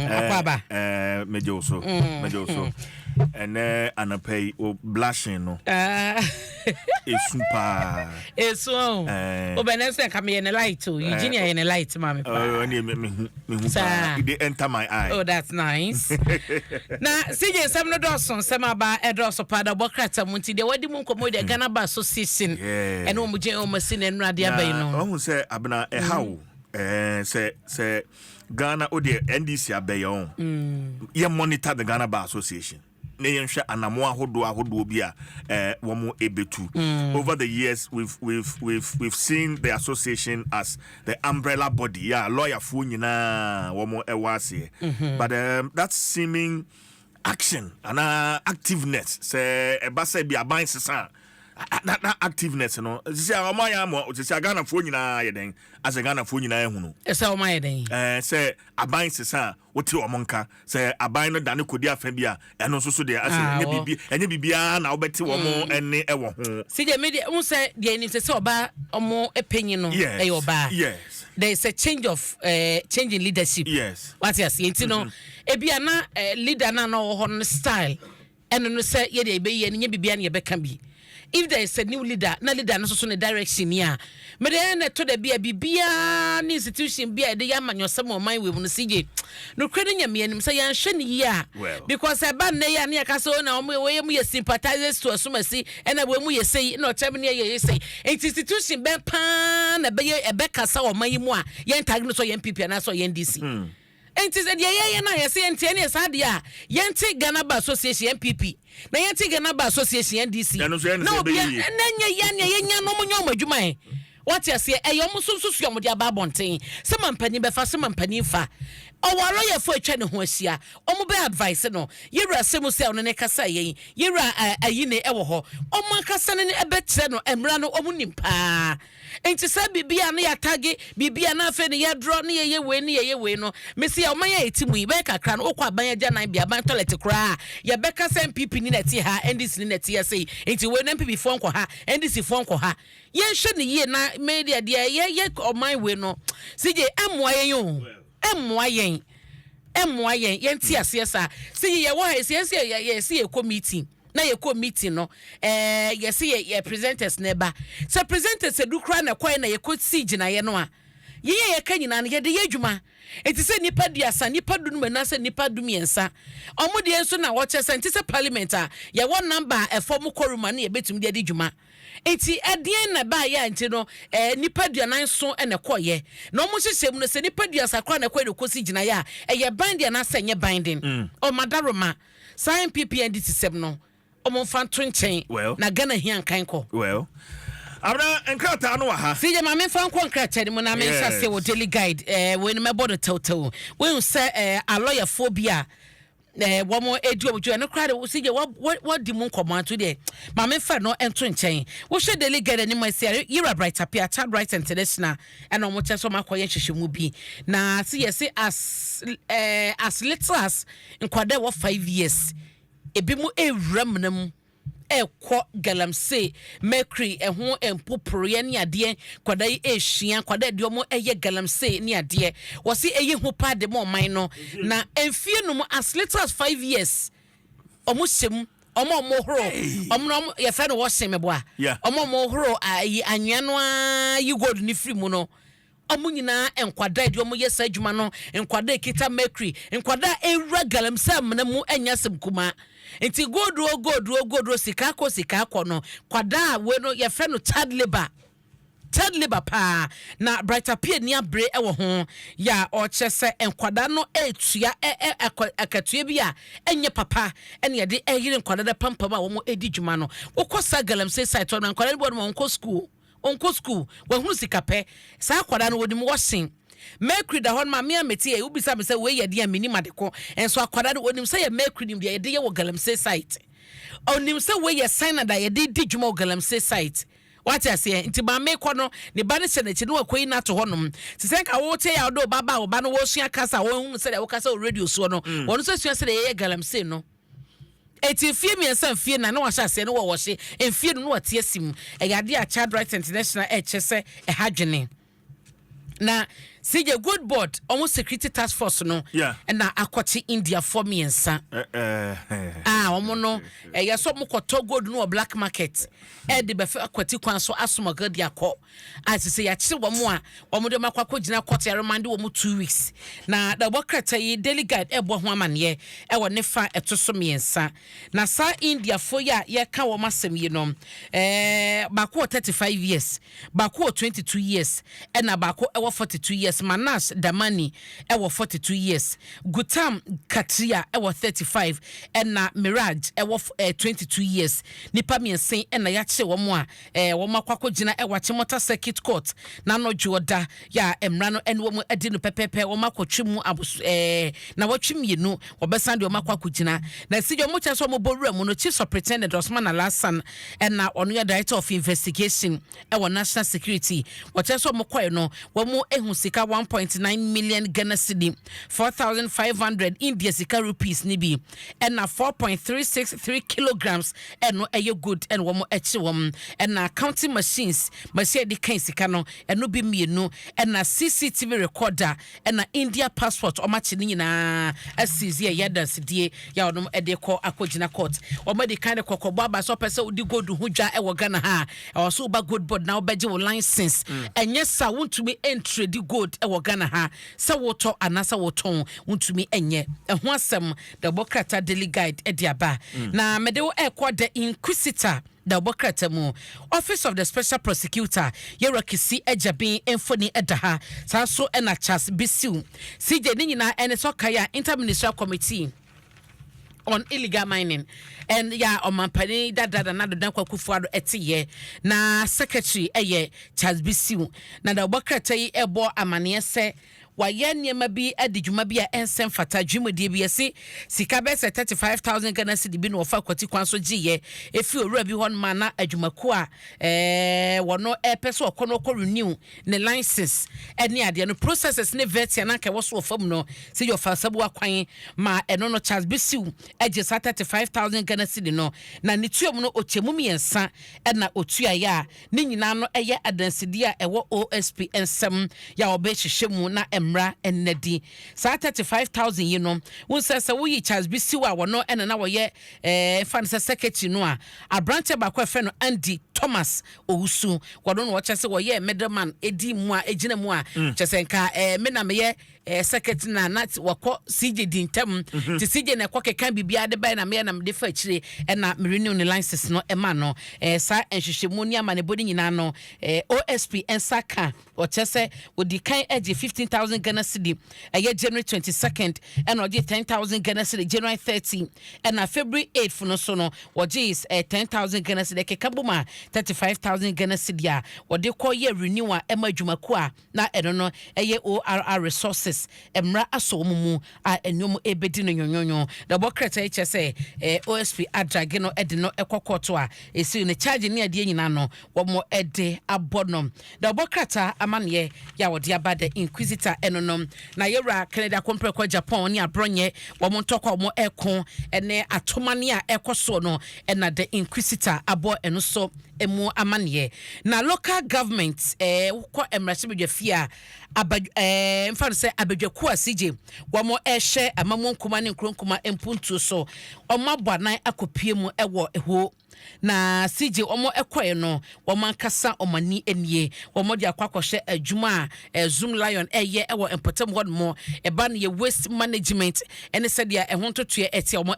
Akwaba. Mejoso. And anapay o blushing no. Esupa. Eso. Obenese come in a light too. Eugenia in a light, mommy. They enter my eye. Oh, that's nice. Now, CJ some no Dwaso Nsem aba Dwaso pada bokrata munti de wadi mun komo de Ghana Bar Association. And omo je omo sin en rade abai no. Omo say abna how say Ghana o de NDC abai on. You monitor the Ghana Bar Association. Over the years we've seen the association as the umbrella body, lawyer funina but that seeming action and activeness say be a bind that activeness say Ghana funina as a Ghana funina say a bind what you amonka say aban no dane kodi afabia eno so there as enye bibia na obeti wo mo ene ewo ho see the media who say the name say oba omo opinion no e oba yes there is a change in leadership yes what you see no ebia na leader na no ho style eno no say ye de be ye nye bibia na ye beka bi if there is a new leader na leader no so ne direction ya me dey na to the bibia ni institution bia de ya manyosem o man we mu no CJ no kwede nya me anim say yan hwe ne ya because e ba ne ya na ka so na we mu ye sympathizers to asumasi and we mu ye say na o chem ne ye say institution ben pan na be ye be kasa o man mu a yen tag no so yen PP na so yen DC enti said ye na ye say enti ene sa de a yenti Ghana Bar Association MPP na yenti Ghana Bar Association NDC no ye nya no munyo madwuma what you say e yo mususu suom de aba bonten se mampani be fa se mampani fa owaro ye fo atwa ne ho asia omo be advice no yewura semu se ono ne kasa yen yewura ayine ewo ho omo kasa ne ebetre no emra no omo nimpa enti sa bibia na ya tagi bibia na afa ne ya draw ne ye we no mesi ya oman ya etimu yi be kakra no okwa ban agya nan bia ban toilet kra ya be kasa MPP ni neti ha NDC ni neti ya sei enti we na MPP fo nko ha NDC fo nko ha ye hwe ne ye na media de ye oman we no CJ amwa yen yo emwa yen yenti asesa see ye wo ha ye see ye committee na ye committee no ye see ye presenters neba so presenters edukra na kwai na ye ko siege na ye no a ye kanyina na ye de ye adwuma enti se nipa diasa nipa dunu mena se nipa dumiensa omo de enso na wo chese enti se parliament a ye wo number e form koruma na ye betum de adwuma enti edien na ba ya enti no nipa duanan so ene koye na omo hyehyem no se nipa duasa kra na kwai de ko siege na ya ye binding na se nye binding o madaroma sign PP and DT7 no omo fan to nchen na Ghana hian kan ko abra enkrata no ha sije ma me fan ko enkrata ni mo na me sase wo daily guide we ni me bodo total we say a lawyer phobia wo mo edu ojo no kra de sije what di mo command to there ma me fa no ento nchen wo hwe daily guide ni mo say yira bright appear child right international and omo cheso makoye hwehwemu bi na see yes as little as nkwada wo 5 years ebi mu ewram na mu ekwo galamse mercury eho empoporoye ne ade kwada ehia kwada de omo eye galamse ne ade wo se eye hu pa de mo man no na enfie no mu as little as 5 years omo sem omo horo omo ye fe no wo sem boa omo horo anwea no yi gold ni free mu no omo nyina enkwada de omo yesa adwuma no enkwada kita mercury enkwada ewura galamse amna mu anya sem kuma enti godo sika ko no kwada we no ye fe no child labor pa na brighter pie ni abre ewo ho ya o chese enkwada no etua akatua bi a enye papa ene ye de eyire enkwada da pampa ba wo mo edi dwuma no wo kosa galamse site no enkwada bo no onko school wo hu sika pe sa kwada no wodi mo wosen mercury da hon ma me ameti e ubisa me say we ye de amini madeko enso akwada no onim say ye mercury nim de ye de ye wo galamse site onim say we ye sign da ye de dwuma wo galamse site what I say nti ba me kɔ no ne ba ne se na chi no akoyi na to honom se senka wo te ya do baba wo ba no wo sua kasa wo hu se da wo kasa radio so no wo no so sua se da ye galamse no eti fie mi ensa fie na wa hya se no wo hye enfie no wo te asim e yade a child rights international e kyese e hadwene na CJ good board almost security task force no and na akwati India for me ensa omo no ya so mo koto gold no black market de be fa akwati kwan so asomogade akọ asese ya kire wo mo a omo de makwa gina court ya remand wo mo 2 weeks na da bokrata yi daily guide ebo ho amane wo ne fa etoso me ensa na sa India for ya ka wo masem yi no bako 35 years bako 22 years na bako 42 years Manas Damani ewo 42 years Gutam Katria ewo 35 na Mirage ewo 22 years nipa miensen na ya che wo mo a wo makwakọ gina ewa Chimota Circuit Court na no joda ya emra no ene wo mu adi no pepepe wo makwotwemu na wotwemienu wo besan de wo makwakọ gina na si jo mo cha so mo borura mu no Chief Superintendent Osman Alasan na ono ya Director of Investigation ewo National Security wo cha so mo koy no wo mu ehu sika 1.9 million Ghana cedi 4,500 India sika rupees nibi and 4.363 kilograms and no good and one more and counting machines machine the kind sika no and no be mienu and CCTV recorder and India passport or match na asizi ya dance die ya no e de call akogina court or me the kind of kokobaba so person udi go do huja e wo Ghana ha also ba good board now beje license and yes sir want to be entry the good e wo Ghana ha se woto anasa woton wontumi enye ho asem the bokrata daily guide e diaba na mede wo the inquisitor the bokrata mu office of the special prosecutor yerakisi ejabin enfoni edaha sa so na Charles Bisiu CJ ni nyina ene so kaya interministerial committee on illegal mining and ya omampani dada na dodan kwakufuado etiye na secretary Charles Bisiu na the bokrata yi ebo amane se waye niema bi adijuma bi a ensem fata dwumodie bi ese sika be 35,000 Ghana cedi bi no ofa kwati kwan so giye efi owura bi hon ma na adwumako a wono pese okono ko renew ne license ene ade no processes ne vetia na ka woso ofam no se yo fa sabu akwan ma eno no Charles Bisiu eje 35,000 Ghana cedi no na ne tuom no ochemu miensa na otua ya ne nyina no eye adansidi a ewo OSP ensem ya obe hyehyemu na mra ennedi sa 35,000 yi no won sese wo yi Charles Bisiu a wono ena na wo ye fan secretary no a abranche ba kwa fe no Andy Thomas Owusu wono no wo chese wo ye middleman edi mu a ejina mu a chese nka me na me ye secretary na wako CJ dintem ti CJ na kwa kekan bibia de ba na me na me de fa chire na me renew ne license no ema no sa enhwehwemu ni ama ne bodi nyina no OSP ensaka o chese odi kan eje 15,000 Ghana cedi January 22nd and oje 10,000 Ghana cedi January 30 and February 8th no so no oje is 10,000 Ghana cedi kekabuma 35,000 Ghana cedi a ode call year renewal ema dwumako a na eno no ORR resources emra aso mumu a enyom ebedi no nyonyonyo the bokrata eche say OSP adrage no ede no ekokoto a esi ne charge ne ade nyina no wo mo ede abonom the bokrata amane ya wode abade inquisitor enonom na yewra Canada compre kwa Japan ni abronye wo mo ntokwa mo eko ene atomane a ekoso no na the inquisitor abo eno so emu amane na local government ko emrasibedwafia mfa se abedwaku asije wo mo ehye amamo nkoma ne nkronkoma empuntu so omabwanan akopie mu ewo eho na CJ omo ekoye no womankasa omani enie womo de akwakohye adwuma Zoom Lion ewo empotem hod mo eba ne waste management ene said ya ehontotoe etia omo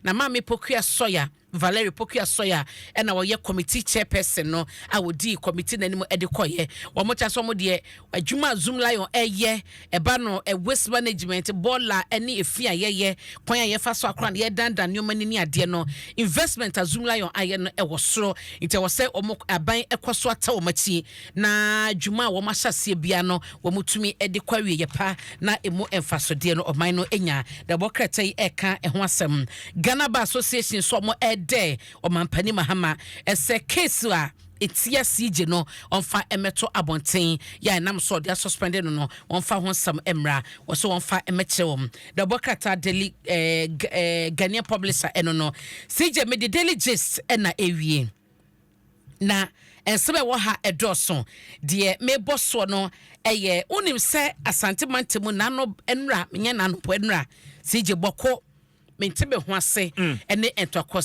na mame pokua soya Valerie Pokia Soya and our committee chairperson no I would di committee name edekoye womo cha so mo de adwuma Zoom Lion eba no waste management bola ene efia kwan ye fa so akran ye dandan nyoma ni ade no investment Zoom Lion aye no soro nti wo se omo aban ekoso ata wo machi na adwuma wo mahase bia no wo mutumi edekwawe ye pa na emu emfasode no oman no enya the bokrata yi eka ho asem Ghana Bar Association so mo de omampani mahama ese case a etia CJ no onfa emeto abonten ya nam so dia suspended no onfa ho sam emra wo so onfa emechewom the bokrata daily Ghanaian publisher eno no CJ me the daily gist na ewie na ensebe wo ha edoso de mebo so no eye unim se asante mantemu nano enra menye nano po enra sije boko mentebe ho ase ene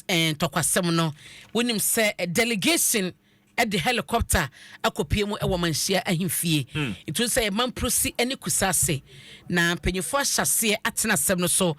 entokwasem no unim se delegation at the helicopter akopie mu ewo manhia ahemfie itu se mamprosi ene kusase na mpanyefo ahyase atena asem no so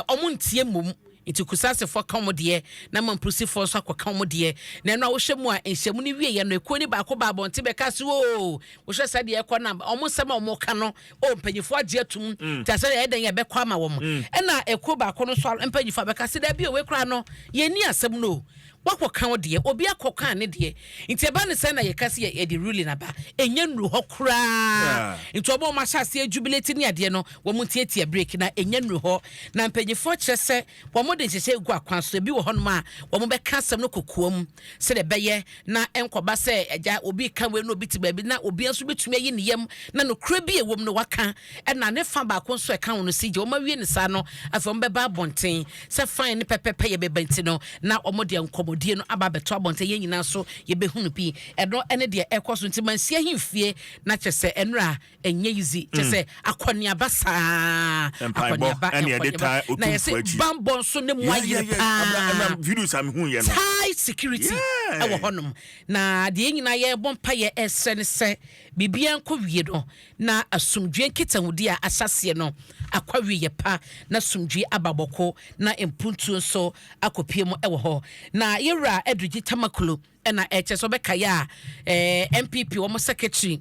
omuntie mum itu kusase fo ka omode na mamprosi fo so akoka omode na no wohwemu a enhyemu ni wie ye no ekoni ba ko ba bonte be ka so o wohwe sade ekọ na omonsem omoka no o mpanyefo agye atum tase ye den ye be kwa ma wo na ekọ ba ko no so mpanyefo be ka se da bi o we kra no ye ni asem no wakoka ode obi akoka ne de nti eba ne se na ye kase ye di ruling aba enye nru ho kra nti obo ma hyase jubilate ni ade no wo muntie break na enye nru ho na mpanyefo kyese wo mo de hyehye gu akwan so bi wo ho no ma wo mo be ka asem no kokoam se de beye na enkoba se eja obi ka we no obi ti ba bi na obi anso betumi yi ne yam na no kra bi ewom no waka na ne fa ba ko so e ka wo no sije wo ma wie ne sa no afa mo be ba bonten se fine ne pepepe ye be banti no na wo mo de enkomo die no aba beto abonte ye nyina so ye behunu bi edo ene de ekoso nti mansia himfie na kyese enra enye yizi kyese akoni abasa akoni aba ene ye deta otumfu achi bambon so ne moye pa videos am hu ye no high security ewo honum na de nyina ye bompa ye esene se bibia nko wie do na asumdwe nketahudi a asase no akwawie ye pa na sumdwe ababoko na empuntu so akopie mu ewo ho na yewra edugi tamakulu na echeso be kaya MPP wo mo secretary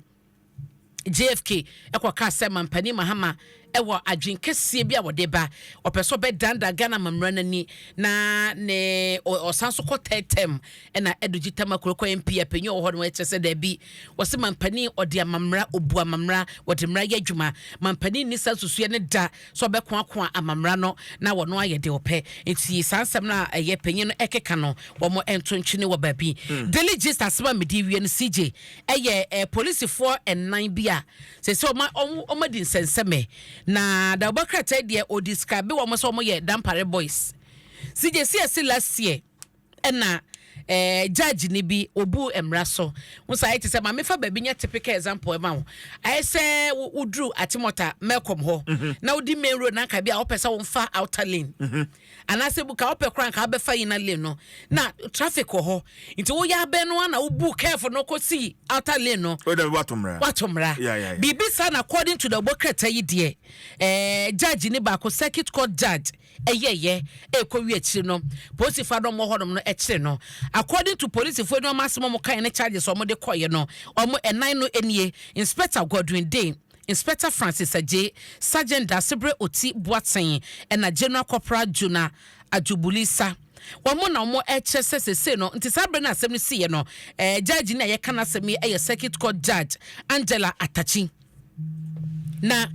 JFK ekwa se mampani mahama ewo adwenkesie bi a wode ba opeso be danda Ghana mamrana ni na ne osanso ko tetem na edugi tamakulu ko MP apenyo wo ho no echese da bi wose mampani ode amamra obu amamra wode mra ya adwuma mampani ni sansusu ne da so be ko amamra no na wo no ayede ope enti sansem na ye penyin no ekeka no wo mo entontwene wo ba bi daily gist asema medi wie no CJ eye police for en9 bia se so ma di nsenseme na da obakrata de o describe wo mo so mo ye dampare boys CJ last year na judge ni bi obu emra so musa ite se ma me fa ba bi nya typical example e ma wo ai se udru atimota mekom ho na udi main road na ka bi a opesa wo mfa outer lane anase bu ka ope kran ka be fa ina lane no na traffic ho nti wo ya be no na ubu careful no ko si outer lane no o da watomra bibi sana according to the bokreta yi de judge ni ba ko circuit court judge eyeye ekowi akiri no police fa do mo hodom no ekiri no according to police fo no masimo mo kan ne charges o mo de koye no o mo enan no enie Inspector Godwin Day, Inspector Francis Ajay, Sergeant Dasebre Oti Boaten and General Corporal Juna Ajubulisa wamo na mo HSSC no nti sabre na asem si ye no judge na ye kana asem e circuit court judge Angela Atachi na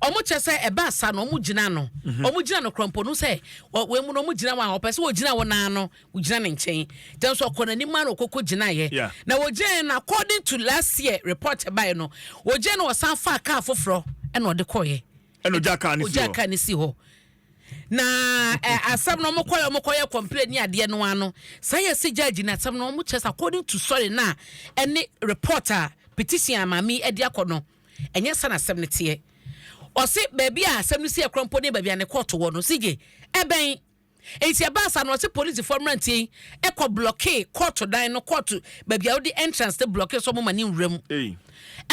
omo chese eba asa no omo gina no omo gina no krompo no se we mu no omo gina wa opese wo gina wo na no wo gina ne nchen then so kona ni ma no kokko gina ye na wo gina na according to last year report by no wo gina no san fa car foforo e no de koye e no jaka ni si ho na asam no mo koye complain ni ade no ano say si judge na asam no omo chese according to sorry na any reporter petition amami e de akono enye sana asem ne tie Osi baby a asem si ekrompo ne baby ane court wo no sige eben enti abasa no osi police formanti ekọ blockade court dan no court baby a the entrance the blockade so mo mani nwram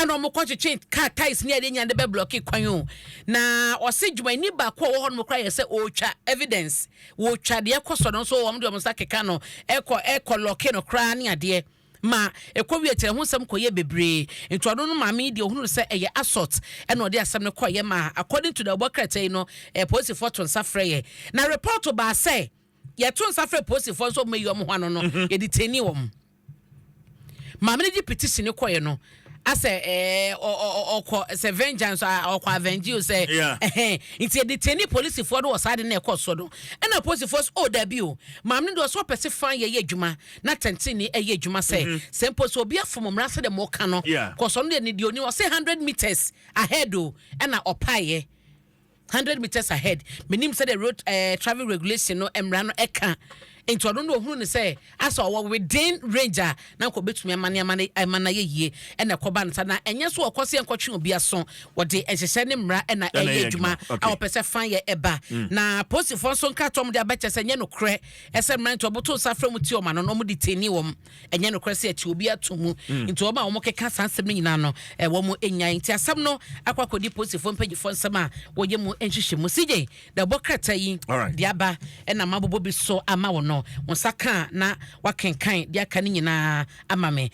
eno mo court change car ties ne ade nya de be blockade kwan o na osi djuma ni ba ko wo ho no kra ye se o twa evidence wo twa de ekoso no so wo mo de mo sakeka no ekọ lock no kra ne ade ma ekwowie kire ho sam koye bebre ntodo no maame de ohunu se eye assault ena ode asam ne koye ma according to the bokrata no police for to nsafreye na report ba say ye to nsafre police for so meyi om hwano no ye deteni wom maame ne di petition ne koye no ase se vengeance okwa avenge you say it's a detainee police for do osade na ekoso do na police force da bi o mamne do so pese fan ye adwuma na tentini ye adwuma say sempo so obi afom mrase de mo ka no koso no de oni o say 100 meters ahead o na opaye 100 meters ahead menim say the road travel regulation no emra no eka into ɔno no ohunu ne sɛ asa ɔwɔ within range a na nkɔ betumi amana yie ɛna kɔba nsa na ɛnyɛ so ɔkɔse nkɔtwe obi aso wɔde ɛhyehyɛ ne mmara ɛna ɛyɛ adwuma a wɔpɛ sɛ fan yɛ ɛba na posifoɔ nso nka tɔm de abɛkyɛ sɛ nyɛ no korɛ ɛsɛ mmara nti ɔboto safrɛ mu ti ɔma no ɔmo de teni wɔm ɛnyɛ no korɛ sɛ ɛti obi ato mu nti ɔmo a ɔmo keka saa nsɛm no nyinaa no wɔn enya nti asɛm no akɔ akɔdi posifoɔ mpanyinfoɔ nsɛm a wɔyɛ mu nhyehyɛ mu sigye da bɔ krata yi de aba ɛna mabobɔ bi so ama wɔ no wɔn nsa ka na wakenkan de aka ne nyinaa ama me